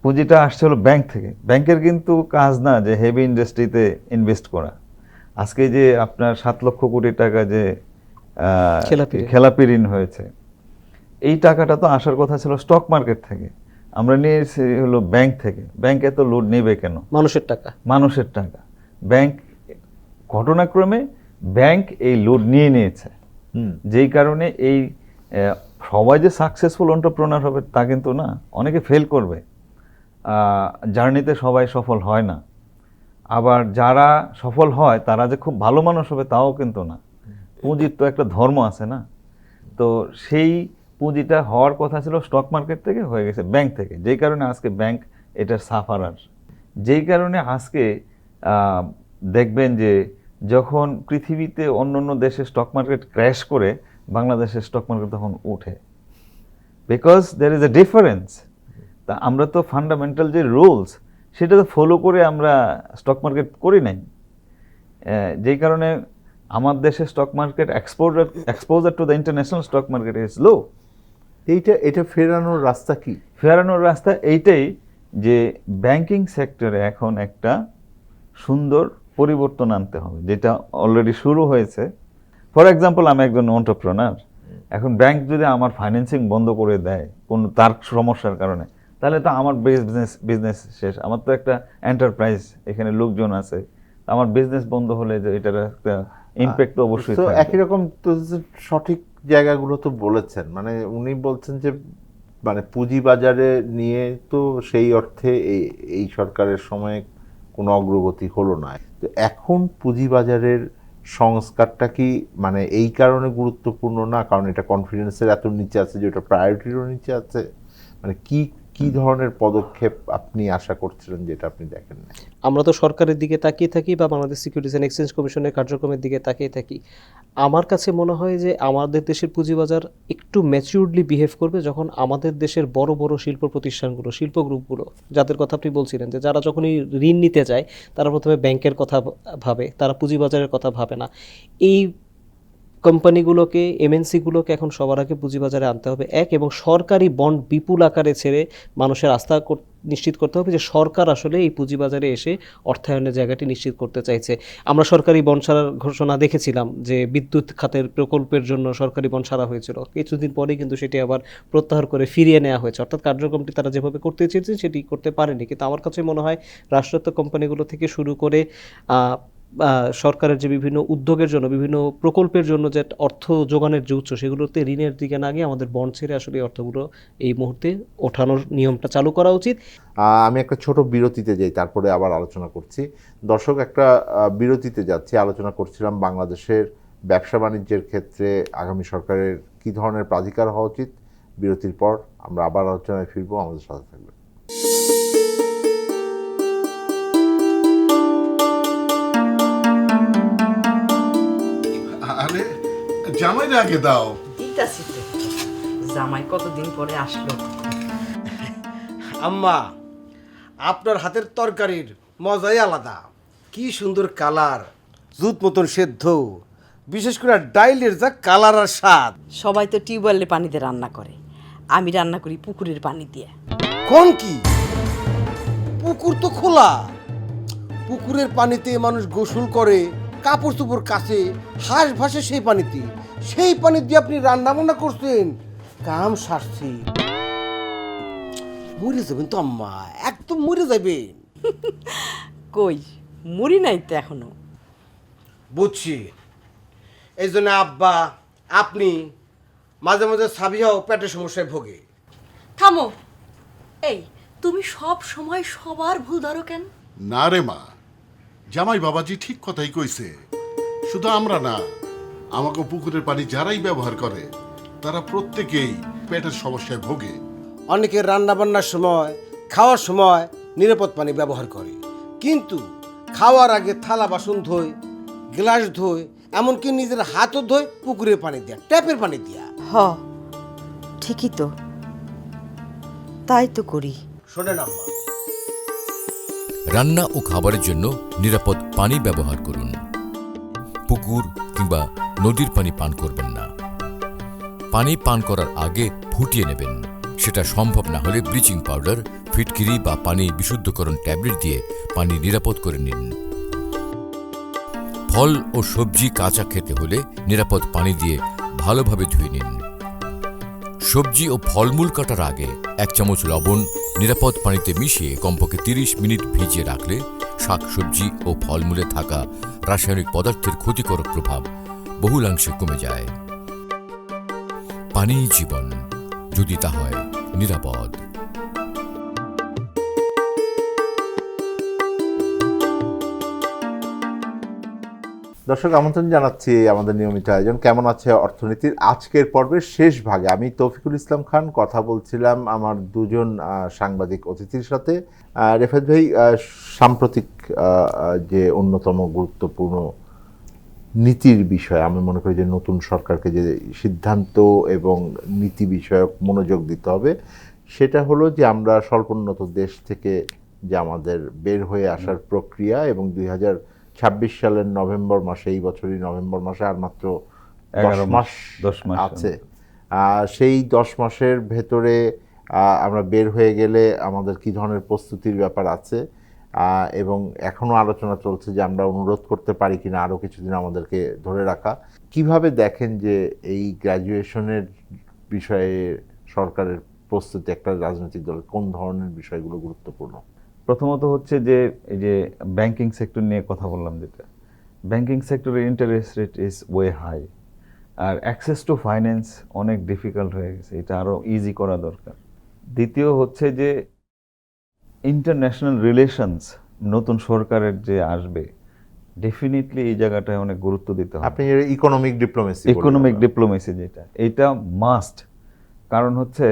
পুঁজিটা আসছে হলো ব্যাংক থেকে। ব্যাংকের কিন্তু কাজ না যে হেভি ইন্ডাস্ট্রিতে ইনভেস্ট করা। আজকে যে আপনার 7 লক্ষ কোটি টাকা যে খেলাপি ঋণ হয়েছে, এই টাকাটা তো আসার কথা ছিল স্টক মার্কেট থেকে, আমরা নিয়েছি হলো ব্যাংক থেকে। ব্যাংক এত লোড নেবে কেন? মানুষের টাকা। ব্যাংক ঘটনাক্রমে ব্যাংক এই লোড নিয়ে নিয়েছে, যেই কারণে এই সবাই যে সাকসেসফুল এন্টারপ্রেনার হবে তা কিন্তু না, অনেকে ফেল করবে, জার্নিতে সবাই সফল হয় না। আবার যারা সফল হয় তারা যে খুব ভালো মানুষ হবে তাও কিন্তু না। পুঁজির তো একটা ধর্ম আছে না, তো সেই পুঁজিটা হওয়ার কথা ছিল স্টক মার্কেট থেকে, হয়ে গেছে ব্যাংক থেকে, যেই কারণে আজকে ব্যাংক এটার সাফারার। যেই কারণে আজকে দেখবেন যে যখন পৃথিবীতে অন্য অন্য দেশে স্টক মার্কেট ক্র্যাশ করে, বাংলাদেশের স্টক মার্কেট তখন উঠে, because there is a difference. তা আমরা তো ফান্ডামেন্টাল যে রুলস সেটা তো ফলো করে আমরা স্টক মার্কেট করি নাই, যেই কারণে আমার দেশের stock market exposure to the international stock market is low. এটা ফেরানোর রাস্তা কি? ফেরানোর রাস্তা এইটাই যে ব্যাংকিং সেক্টরে এখন একটা সুন্দর পরিবর্তন আনতে হবে, যেটা অলরেডি শুরু হয়েছে। ফর এক্সাম্পল, আমি একজন এন্টারপ্রেনার, এখন ব্যাংক যদি আমার ফাইন্যান্সিং বন্ধ করে দেয় কোনো তার সমস্যার কারণে, তাহলে তো আমার বিজনেস শেষ। আমার তো একটা এন্টারপ্রাইজ, এখানে লোকজন আছে, আমার বিজনেস বন্ধ হলে যে এটার একটা ইমপ্যাক্ট তো অবশ্যই থাকবে। একই রকম তো সঠিক জায়গাগুলো তো বলেছেন, মানে উনি বলছেন যে মানে পুঁজিবাজারে নিয়ে তো সেই অর্থে এই সরকারের সময় কোনো অগ্রগতি হলো না। তো এখন পুঁজিবাজারের সংস্কারটা কি মানে এই কারণে গুরুত্বপূর্ণ না, কারণ এটা কনফিডেন্সের এত নিচে আছে যে ওটা প্রায়োরিটিরও নিচে আছে? মানে কি ধরনের পদক্ষেপ আপনি আশা করছিলেন যেটা আপনি দেখেন না? আমরা তো সরকারের দিকে তাকিয়ে থাকি বা বাংলাদেশ সিকিউরিটিজ অ্যান্ড এক্সচেঞ্জ কমিশনের কার্যক্রমের দিকে তাকিয়ে থাকি। আমার কাছে মনে হয় যে আমাদের দেশের পুঁজিবাজার একটু ম্যাচিউরলি বিহেভ করবে যখন আমাদের দেশের বড় বড় শিল্প প্রতিষ্ঠানগুলো, শিল্প গ্রুপগুলো, যাদের কথা আপনি বলছিলেন যে যারা যখনই ঋণ নিতে যায় তারা প্রথমে ব্যাংকের কথা ভাবে, তারা পুঁজিবাজারের কথা ভাবে না। এই কোম্পানিগুলোকে, এমএনসিগুলোকে এখন সবার আগে পুঁজিবাজারে আনতে হবে এবং সরকারি বন্ড বিপুল আকারে ছেড়ে মানুষের আস্থা নিশ্চিত করতে হবে যে সরকার আসলে এই পুঁজিবাজারে এসে অর্থায়নের জায়গাটি নিশ্চিত করতে চাইছে। আমরা সরকারি বন্ড ছাড়ার ঘোষণা দেখেছিলাম যে বিদ্যুৎ খাতের প্রকল্পের জন্য সরকারি বন্ড ছাড়া হয়েছিল, কিছুদিন পরেই কিন্তু সেটি আবার প্রত্যাহার করে ফিরিয়ে নেওয়া হয়েছে। অর্থাৎ কার্যক্রমটি তারা যেভাবে করতে চেয়েছে সেটি করতে পারেনি। কিন্তু আমার কাছে মনে হয় রাষ্ট্রায়ত্ত কোম্পানিগুলো থেকে শুরু করে সরকারের যে বিভিন্ন উদ্যোগের জন্য, বিভিন্ন প্রকল্পের জন্য যে অর্থ যোগানের যে উৎস, সেগুলোতে ঋণের দিকে না গিয়ে আমাদের বন্ড ছেড়ে আসলে এই অর্থগুলো এই মুহূর্তে ওঠানোর নিয়মটা চালু করা উচিত। আমি একটা ছোট বিরতিতে যাই, তারপরে আবার আলোচনা করছি। দর্শক, একটা বিরতিতে যাচ্ছি। আলোচনা করছিলাম বাংলাদেশের ব্যবসা বাণিজ্যের ক্ষেত্রে আগামী সরকারের কী ধরনের প্রাধিকার হওয়া উচিত। বিরতির পর আমরা আবার আলোচনায় ফিরবো, আমাদের সাথে থাকবেন। আরে জামাইরে আগে দাও। দিতাছি তো, জামাই কতদিন পরে আসলো। আম্মা, আপনার হাতের তরকারির মজাই আলাদা। কি সুন্দর কালার, জুত মতন সেদ্ধ, বিশেষ করে ডাইলের যা কালার আর স্বাদ। সবাই তো টিউবওয়েলের পানিতে রান্না করে, আমি রান্না করি পুকুরের পানি দিয়ে। কোন কি? পুকুর তো খোলা, পুকুরের পানিতে মানুষ গোসল করে, কাপড় চোপড় কাচে, হাঁস ভাসে সেই পানিতে। সেই পানি দিয়ে আপনি রান্না বান্না করছেন, কাম সারছি। মরে যাবেন তো আম্মা, একদম মরে যাবেন। কই মুড়ি নাই তো এখনো। বুঝছি, এই জন্য আব্বা আপনি মাঝে মাঝে সাবিয়াও পেটের সমস্যায় ভোগে। থামো। এই তুমি সব সময় সবার ভুল ধরো কেন? না রে মা, জামাই বাবাজি ঠিক কথাই কইছে। শুধু আমরা না, আমাকে পুকুরের পানি যারাই ব্যবহার করে তারা প্রত্যেকেই পেটের সমস্যায় ভোগে। অনেকে রান্না বান্নার সময়, খাওয়ার সময় নিরাপদ পানি ব্যবহার করে, কিন্তু খাওয়ার আগে থালা বাসন ধোয়, গ্লাস ধোয়, এমনকি নিজের হাতও ধোয় পুকুরের পানি দিয়া, ট্যাপের পানি দিয়া। হ ঠিকই তো, তাই তো করি। শোনেন আম্মা, রান্না ও খাবারের জন্য নিরাপদ পানি ব্যবহার করুন। পুকুর কিংবা নদীর পানি পান করবেন না। পানি পান করার আগে ফুটিয়ে নেবেন। সেটা সম্ভব না হলে ব্লিচিং পাউডার, ফিটকিরি বা পানি বিশুদ্ধকরণ ট্যাবলেট দিয়ে পানি নিরাপদ করে নিন। ফল ও সবজি কাঁচা খেতে হলে নিরাপদ পানি দিয়ে ভালোভাবে ধুয়ে নিন। সবজি ও ফলমূল কাটার আগে 1 চামচ লবণ নিরাপদ পানিতে মিশিয়ে কমপক্ষে 30 মিনিট ভিজিয়ে রাখলে শাকসবজি ও ফলমূলে থাকা রাসায়নিক পদার্থের ক্ষতিকারক প্রভাব বহুলাংশে কমে যায়। পানিই জীবন, যদি তা হয় নিরাপদ। দর্শক আমন্ত্রণ জানাচ্ছি আমাদের নিয়মিত আয়োজন কেমন আছে অর্থনীতির আজকের পর্বের শেষ ভাগে। আমি তৌফিকুল ইসলাম খান কথা বলছিলাম আমার দুজন সাংবাদিক অতিথির সাথে। রেফাত ভাই, সাম্প্রতিক যে অন্যতম গুরুত্বপূর্ণ নীতির বিষয়, আমি মনে করি যে নতুন সরকারকে যে সিদ্ধান্ত এবং নীতি বিষয়ক মনোযোগ দিতে হবে, সেটা হলো যে আমরা স্বল্পোন্নত দেশ থেকে যে আমাদের বের হয়ে আসার প্রক্রিয়া, এবং 2026 সালের নভেম্বর মাসে, এই বছরই নভেম্বর মাসে আর মাত্র 10 মাস আছে। সেই 10 মাসের ভেতরে আমরা বের হয়ে গেলে আমাদের কি ধরনের প্রস্তুতির ব্যাপার আছে, এবং এখনও আলোচনা চলছে যে আমরা অনুরোধ করতে পারি কিনা আরও কিছুদিন আমাদেরকে ধরে রাখা। কিভাবে দেখেন যে এই গ্র্যাজুয়েশনের বিষয়ে সরকারের প্রস্তুতি, একটা রাজনৈতিক দলের কোন ধরনের বিষয়গুলো গুরুত্বপূর্ণ? প্রথমত হচ্ছে যে এই যে ব্যাংকিং সেক্টর নিয়ে কথা বললাম, যেটা ব্যাংকিং সেক্টরের interest rate is way high, আর অ্যাক্সেস টু ফাইন্যান্স অনেক ডিফিকাল্ট হয়ে গেছে, এটা আরও ইজি করা দরকার। দ্বিতীয় হচ্ছে যে ইন্টারন্যাশনাল রিলেশনস নতুন সরকারের যে আসবে, ডেফিনেটলি এই জায়গাটায় অনেক গুরুত্ব দিতে হবে। আপনি ইকোনমিক ডিপ্লোমেসি যেটা, এটা মাস্ট। কারণ হচ্ছে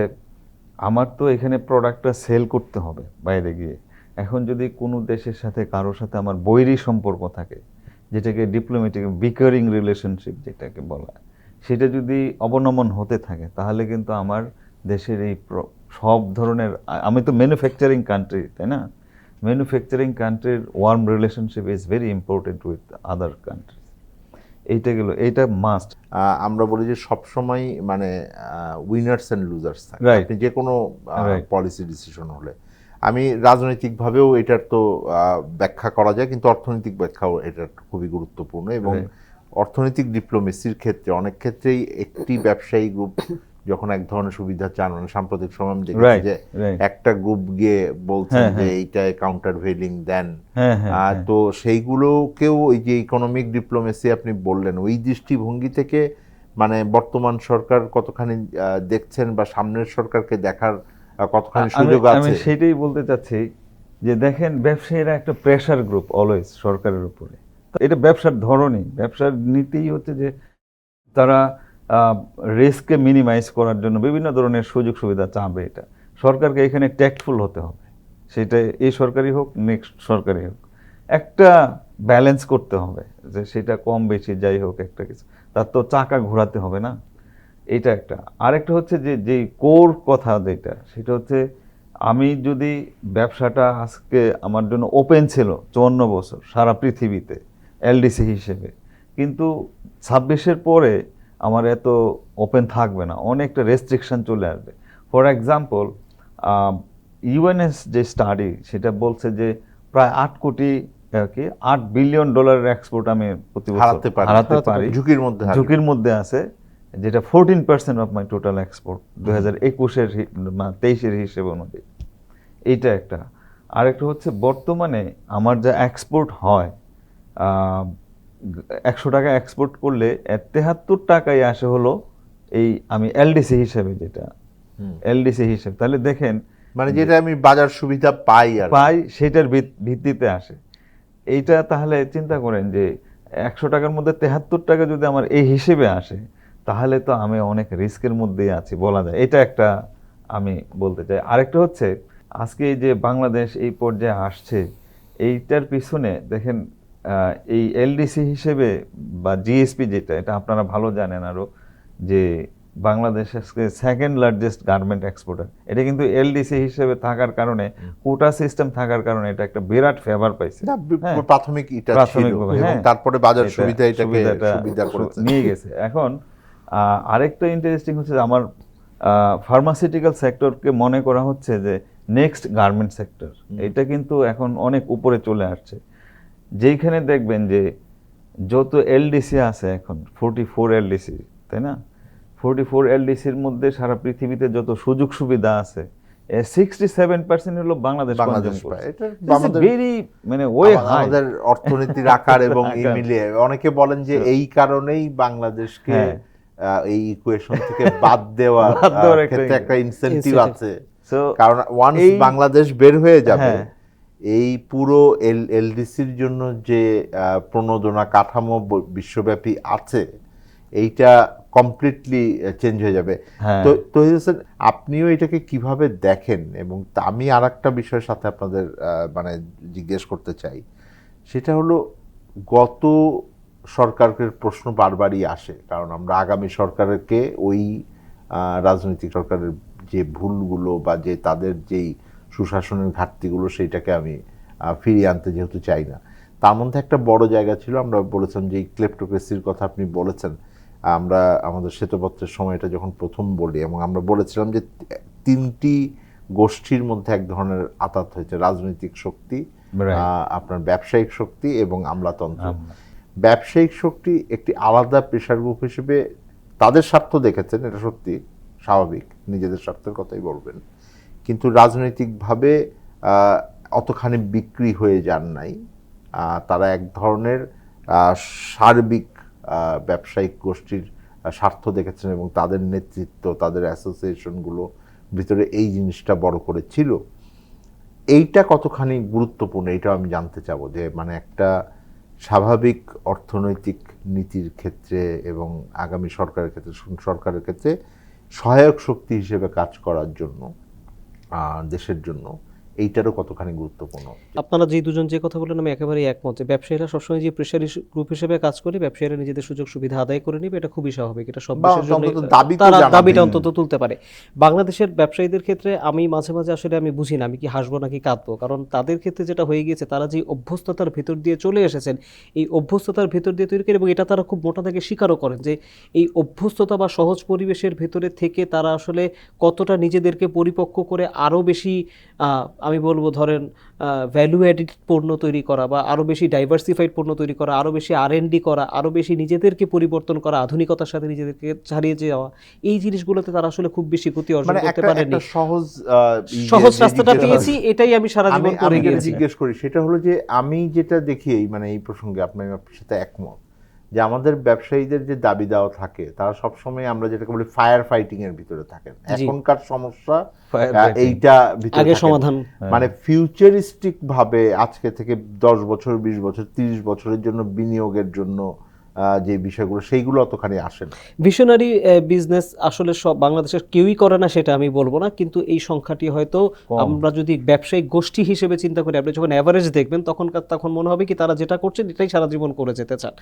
আমার তো এখানে প্রোডাক্টটা সেল করতে হবে বাইরে গিয়ে। এখন যদি কোনো দেশের সাথে কারোর সাথে আমার বৈরী সম্পর্ক থাকে, যেটাকে ডিপ্লোম্যাটিক বিকারিং রিলেশনশিপ যেটাকে বলা, সেটা যদি অবনমন হতে থাকে, তাহলে কিন্তু আমার দেশের এই সব ধরনের, আমি তো ম্যানুফ্যাকচারিং কান্ট্রি, তাই না? ম্যানুফ্যাকচারিং কান্ট্রির warm relationship is very important with other country. এইটা মাস্ট। আমরা বলি যে সবসময় মানে উইনার্স অ্যান্ড লুজার্স থাকে আপনি যে কোনো পলিসি ডিসিশন হলে। আমি রাজনৈতিকভাবেও এটার তো ব্যাখ্যা করা যায়, কিন্তু অর্থনৈতিক ব্যাখ্যাও এটা খুবই গুরুত্বপূর্ণ। এবং অর্থনৈতিক ডিপ্লোমেসির ক্ষেত্রে অনেক ক্ষেত্রেই একটি ব্যবসায়ী গ্রুপ যখন এক ধরনের সুবিধা চান, মানে সাম্প্রতিক সময় আমি দেখেছি যে একটা গ্রুপ গিয়ে বলছেন যে এইটায় কাউন্টার ভেলিং দেন, তো সেইগুলোকেও ওই যে ইকোনমিক ডিপ্লোমেসি আপনি বললেন, ওই দৃষ্টিভঙ্গি থেকে মানে বর্তমান সরকার কতখানি দেখছেন বা সামনের সরকারকে দেখার কতখানি সুযোগ আছে? আমি সেটাই বলতে চাচ্ছি যে দেখেন, ব্যবসায়ীরা একটা প্রেসার গ্রুপ অলওয়েজ সরকারের উপরে। এটা ব্যবসার ধরনই, ব্যবসার নীতিই হচ্ছে যে তারা রিস্ককে মিনিমাইজ করার জন্য বিভিন্ন ধরনের সুযোগ সুবিধা চাবে। এটা সরকারকে এখানে ট্যাক্টফুল হতে হবে, সেটা এই সরকারই হোক নেক্সট সরকারই হোক, একটা ব্যালেন্স করতে হবে যে সেটা কম বেশি যাই হোক একটা কিছু, তার তো চাকা ঘোরাতে হবে না। এটা একটা। আরেকটা হচ্ছে যে যেই কোর কথা যেটা, সেটা হচ্ছে আমি যদি ব্যবসাটা আজকে আমার জন্য ওপেন ছিল 54 বছর সারা পৃথিবীতে এলডিসি হিসেবে, কিন্তু 26-এর পরে আমার এত ওপেন থাকবে না, অনেকটা রেস্ট্রিকশন চলে আসবে। ফর এক্সাম্পল, ইউএনএস যে স্টাডি সেটা বলছে যে প্রায় 8 বিলিয়ন ডলারের এক্সপোর্ট আমি প্রতি বছর হারাতে পারি, ঝুঁকির মধ্যে আছে। যেটা 14% অফ মাই টোটাল এক্সপোর্ট 2021-এর 23-এর হিসেব অনুযায়ী। এইটা একটা। আরেকটা হচ্ছে বর্তমানে আমার যা এক্সপোর্ট হয় 100 টাকা এক্সপোর্ট করলে 73 টাকায় আসে হলো এই আমি এলডিসি হিসেবে, যেটা এলডিসি হিসেবে। তাহলে দেখেন মানে যেটা আমি বাজার সুবিধা পাই আর পাই সেটার ভিত্তিতে আসে। এইটা তাহলে চিন্তা করেন যে 100 টাকার মধ্যে 73 টাকা যদি আমার এই হিসেবে আসে, তাহলে তো আমি অনেক রিস্কের মধ্যেই আছি বলা যায়। এটা একটা আমি বলতে চাই। আরেকটা হচ্ছে আজকে এই যে বাংলাদেশ এই পর্যায়ে আসছে, এইটার পিছনে দেখেন এই এলডিসি হিসেবে বা জিএসপি যেটা, এটা আপনারা ভালো জানেন আরো, যে বাংলাদেশ আজকে সেকেন্ড লার্জেস্ট গার্মেন্ট এক্সপোর্টার। এটা কিন্তু এলডিসি হিসেবে থাকার কারণে, কোটা সিস্টেম থাকার কারণে এটা একটা বিরাট ফেভার পাইছে। না, হ্যাঁ, প্রাথমিক এটা ছিল প্রাথমিকভাবে, এবং হ্যাঁ, তারপরে বাজার এটা সুবিধা এটাকে সুবিধা করেছে। নিয়ে গেছে। এখন আরেকটা ইন্টারেস্টিং হচ্ছে যে আমার ফার্মাসিউটিক্যাল সেক্টরকে মনে করা হচ্ছে যে নেক্সট গার্মেন্ট সেক্টর। এটা কিন্তু এখন অনেক উপরে চলে আসছে, যেইখানে দেখবেন যে যত এলডিসি আছে এখন 44 এলডিসি, তাই না? 44 এলডিসির মধ্যে সারা পৃথিবীতে যত সুযোগ সুবিধা আছে 67% হলো বাংলাদেশ বাংলাদেশ consume পায়। করছে। এটা আমাদের ভেরি মানে ওয়ে হাই আমাদের অর্থনীতির আকার এবং এই আকার। মিলিয়ে অনেকে বলেন যে এই কারণেই বাংলাদেশকে হ্যাঁ। এই ইকুয়েশন থেকে বাদ দেওয়ার দেওয়ার একটা ক্ষেত্রে একটা ইনসেনটিভ incentive। আছে। So, কারণ ওয়ান্স এই- বাংলাদেশ বের হয়ে যাবে, হ্যাঁ। এই পুরো এলডিসির জন্য যে প্রণোদনা কাঠামো বিশ্বব্যাপী আছে, এইটা কমপ্লিটলি চেঞ্জ হয়ে যাবে। হ্যাঁ। তো তহিদ হোসেন, আপনিও এটাকে কিভাবে দেখেন? এবং আমি আর একটা বিষয়ের সাথে আপনাদের মানে জিজ্ঞেস করতে চাই, সেটা হলো গত সরকারের প্রশ্ন বারবারই আসে, কারণ আমরা আগামী সরকারকে ওই রাজনৈতিক সরকারের যে ভুলগুলো বা যে তাদের যেই সুশাসনের ঘাটতিগুলো, সেইটাকে আমি ফিরিয়ে আনতে যেহেতু চাই না। তার মধ্যে একটা বড় জায়গা ছিল, আমরা বলেছিলাম যে এই ক্লেপ্টোক্রেসির কথা আপনি বলেছেন। আমরা আমাদের শ্বেতপত্রের সময় এটা যখন প্রথম বলি, এবং আমরা বলেছিলাম যে 3টি গোষ্ঠীর মধ্যে এক ধরনের আঘাত হয়েছে, রাজনৈতিক শক্তি, Right. আপনার ব্যবসায়িক শক্তি এবং আমলাতন্ত্র। ব্যবসায়িক শক্তি একটি আলাদা প্রেশার গ্রুপ হিসেবে তাদের স্বার্থ দেখেছেন, এটা সত্যি স্বাভাবিক, নিজেদের স্বার্থের কথাই বলবেন, কিন্তু রাজনৈতিকভাবে অতখানি বিক্রি হয়ে যান নাই। তারা এক ধরনের সার্বিক ব্যবসায়িক গোষ্ঠীর স্বার্থ দেখেছেন এবং তাদের নেতৃত্ব, তাদের অ্যাসোসিয়েশনগুলো ভিতরে এই জিনিসটা বড় করে ছিল। এইটা কতখানি গুরুত্বপূর্ণ, এইটাও আমি জানতে চাবো, যে মানে একটা স্বাভাবিক অর্থনৈতিক নীতির ক্ষেত্রে এবং আগামী সরকারের ক্ষেত্রে সহায়ক শক্তি হিসেবে কাজ করার জন্য দেশের জন্য এইটারও কতখানি গুরুত্বপূর্ণ। আপনারা যে দুজন যে কথা বললেন আমি একেবারেই একমত যে ব্যবসায়ীরা সবসময় যে প্রেশার গ্রুপ হিসেবে কাজ করে, ব্যবসায়ীরা নিজেদের সুযোগ সুবিধা আদায় করে নেবে, এটা খুবই স্বাভাবিক। এটা সব বা দেশের জন্য অন্তত দাবি তো তারা জানাবেই। দাবিটা অন্তত তুলতে পারে। বাংলাদেশের ব্যবসায়ীদের ক্ষেত্রে আমি মাঝে মাঝে আসলে আমি বুঝি না আমি কি হাসবো নাকি কাঁদবো, কারণ তাদের ক্ষেত্রে যেটা হয়ে গিয়েছে, তারা যে অভ্যস্ততার ভেতর দিয়ে চলে এসেছেন, এই অভ্যস্ততার ভেতর দিয়ে তৈরি করে, এবং এটা তারা খুব মোটা থেকে স্বীকারও করেন যে এই অভ্যস্ততা বা সহজ পরিবেশের ভেতরে থেকে তারা আসলে কতটা নিজেদেরকে পরিপক্ক করে আরও বেশি আমি বলবো ধরেন ভ্যালু অ্যাডিড পণ্য তৈরি করা, বা আরও বেশি ডাইভার্সিফাইড পণ্য তৈরি করা, আরও বেশি R&D করা, আরও বেশি নিজেদেরকে পরিবর্তন করা, আধুনিকতার সাথে নিজেদেরকে ছাড়িয়ে যাওয়া, এই জিনিসগুলোতে তারা আসলে খুব বেশি গতি অর্জন মানে করতে পারেনি। একটা সহজ সহজ রাস্তাটা পেয়েছি, এটাই আমি সারা জীবন করে আমি গিয়েছি। জিজ্ঞেস করি, সেটা হলো যে আমি যেটা দেখি মানে এই প্রসঙ্গে আপনার সাথে একমত, যে আমাদের ব্যবসায়ীদের যে দাবি দেওয়া থাকে, তারা সবসময় আমরা যেটাকে বলি ফায়ার ফাইটিং এর ভিতরে থাকেন। এখনকার সমস্যা এইটা ভিতরে আগে থাকেন। সমাধান, মানে ফিউচারিস্টিক ভাবে আজকে থেকে 10 বছর 20 বছর 30 বছরের জন্য বিনিয়োগের জন্য যে বিষয়গুলো, সেইগুলো অতখানি আসে না। ভিশনারি বিজনেস আসলে সব বাংলাদেশের কেউই করে না সেটা আমি বলবো না, কিন্তু এই সংখ্যাটি হয়তো আমরা যদি ব্যবসায়িক গোষ্ঠী হিসেবে চিন্তা করি, আপনি যখন অ্যাভারেজ দেখবেন তখন মনে হবে কি তারা যেটা করছেন এটাই সারা জীবন করে যেতে চান।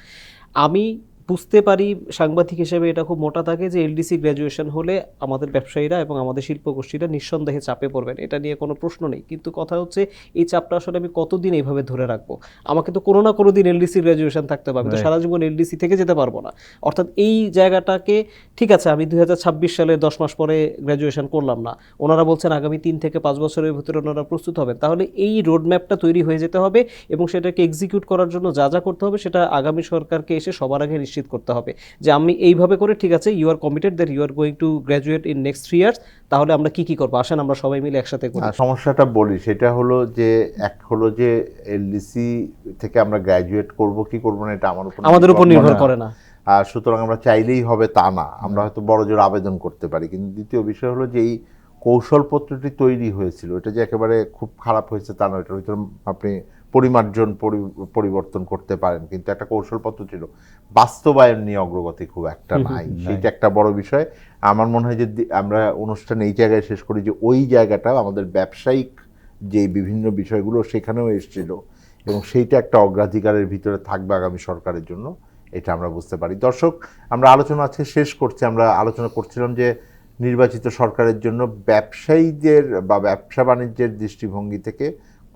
আমি বুঝতে পারি সাংবাদিক হিসেবে এটা খুব মোটা থাকে যে এলডিসি গ্র্যাজুয়েশন হলে আমাদের ব্যবসায়ীরা এবং আমাদের শিল্প গোষ্ঠীরা নিঃসন্দেহে চাপে পড়বেন, এটা নিয়ে কোনো প্রশ্ন নেই। কিন্তু কথা হচ্ছে এই চাপটা আসলে আমি কতদিন এইভাবে ধরে রাখবো? আমাকে তো কোনো না কোনো দিন এলডিসি গ্র্যাজুয়েশন থাকতে পারবে, তো সারা জীবন এলডিসি থেকে যেতে পারবো না। অর্থাৎ এই জায়গাটাকে, ঠিক আছে আমি 2026 সালে 10 মাস পরে গ্র্যাজুয়েশন করলাম না, ওনারা বলছেন আগামী 3 থেকে 5 বছরের ভিতরে ওনারা প্রস্তুত হবেন, তাহলে এই রোডম্যাপটা তৈরি হয়ে যেতে হবে এবং সেটাকে এক্সিকিউট করার জন্য যা যা করতে হবে সেটা আগামী সরকারকে এসে সবার আগে নিশ্চিত নিশ্চিত করতে হবে যে আমি এইভাবে করে, ঠিক আছে, you are committed that you are going to graduate in next 3 years, তাহলে আমরা কি করবো, আসেন আমরা সবাই মিলে একসাথে করি। সমস্যাটা বলি, সেটা হলো যে এলডিসি থেকে আমরা গ্র্যাজুয়েট করব কি করব না, এটা আমাদের উপর নির্ভর করে না। আর সুতরাং আমরা চাইলেই হবে তা না, আমরা হয়তো বড় জোর আবেদন করতে পারি। কিন্তু দ্বিতীয় বিষয় হলো যে এই কৌশলপত্রটি তৈরি হয়েছিল, এটা যে একেবারে খুব খারাপ হয়েছে তা নয়, এটার ভিতরে আপনি পরিমার্জন পরিবর্তন করতে পারেন, কিন্তু একটা কৌশলপত্র ছিল, বাস্তবায়ন নিয়ে অগ্রগতি খুব একটা নাই, সেইটা একটা বড় বিষয়। আমার মনে হয় যে আমরা অনুষ্ঠান এই জায়গায় শেষ করি যে ওই জায়গাটা আমাদের ব্যবসায়িক যে বিভিন্ন বিষয়গুলো সেখানেও এসেছিল এবং সেইটা একটা অগ্রাধিকারের ভিতরে থাকবে আগামী সরকারের জন্য, এটা আমরা বুঝতে পারি। দর্শক, আমরা আলোচনা আজকে শেষ করছি। আমরা আলোচনা করছিলাম যে নির্বাচিত সরকারের জন্য ব্যবসায়ীদের বা ব্যবসা বাণিজ্যের দৃষ্টিভঙ্গি থেকে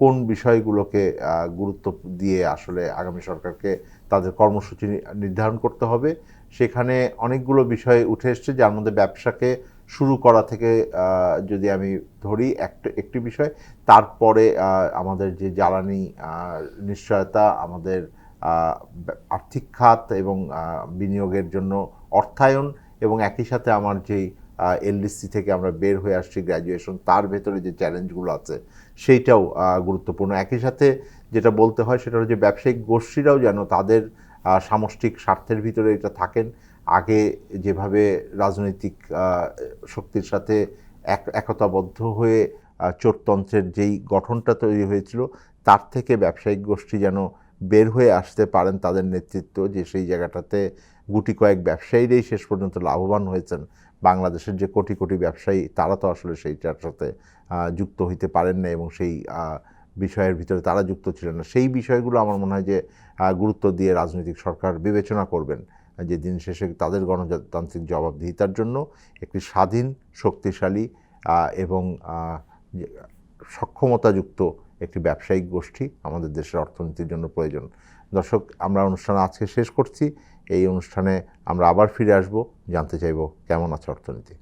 কোন বিষয়গুলোকে গুরুত্ব দিয়ে আসলে আগামী সরকারকে তাদের কর্মসূচি নির্ধারণ করতে হবে। সেখানে অনেকগুলো বিষয় উঠে এসছে, যার মধ্যে ব্যবসাকে শুরু করা থেকে যদি আমি ধরি একটি বিষয়, তারপরে আমাদের যে জ্বালানি নিশ্চয়তা, আমাদের আর্থিক খাত এবং বিনিয়োগের জন্য অর্থায়ন, এবং একই সাথে আমার যেই এলডিসি থেকে আমরা বের হয়ে আসছি গ্র্যাজুয়েশন, তার ভেতরে যে চ্যালেঞ্জগুলো আছে সেইটাও গুরুত্বপূর্ণ। একই সাথে যেটা বলতে হয় সেটা হলো যে ব্যবসায়িক গোষ্ঠীরাও যেন তাদের সামষ্টিক স্বার্থের ভিতরে এটা থাকেন। আগে যেভাবে রাজনৈতিক শক্তির সাথে একতাবদ্ধ হয়ে চোরতন্ত্রের যেই গঠনটা তৈরি হয়েছিল, তার থেকে ব্যবসায়িক গোষ্ঠী যেন বের হয়ে আসতে পারেন, তাদের নেতৃত্ব যে সেই জায়গাটাতে গুটি কয়েক ব্যবসায়ীরাই শেষ পর্যন্ত লাভবান হয়েছেন। বাংলাদেশের যে কোটি কোটি ব্যবসায়ী, তারা তো আসলে সেইটার সাথে যুক্ত হইতে পারেন না এবং সেই বিষয়ের ভিতরে তারা যুক্ত ছিলেন না। সেই বিষয়গুলো আমার মনে হয় যে গুরুত্ব দিয়ে রাজনৈতিক সরকার বিবেচনা করবেন, যে দিন শেষে তাদের গণতান্ত্রিক জবাবদিহিতার জন্য একটি স্বাধীন, শক্তিশালী এবং সক্ষমতাযুক্ত একটি ব্যবসায়িক গোষ্ঠী আমাদের দেশের অর্থনীতির জন্য প্রয়োজন। দর্শক, আমরা অনুষ্ঠান আজকে শেষ করছি। এই অনুষ্ঠানে আমরা আবার ফিরে আসব, জানতে চাইব কেমন আছে অর্থনীতি।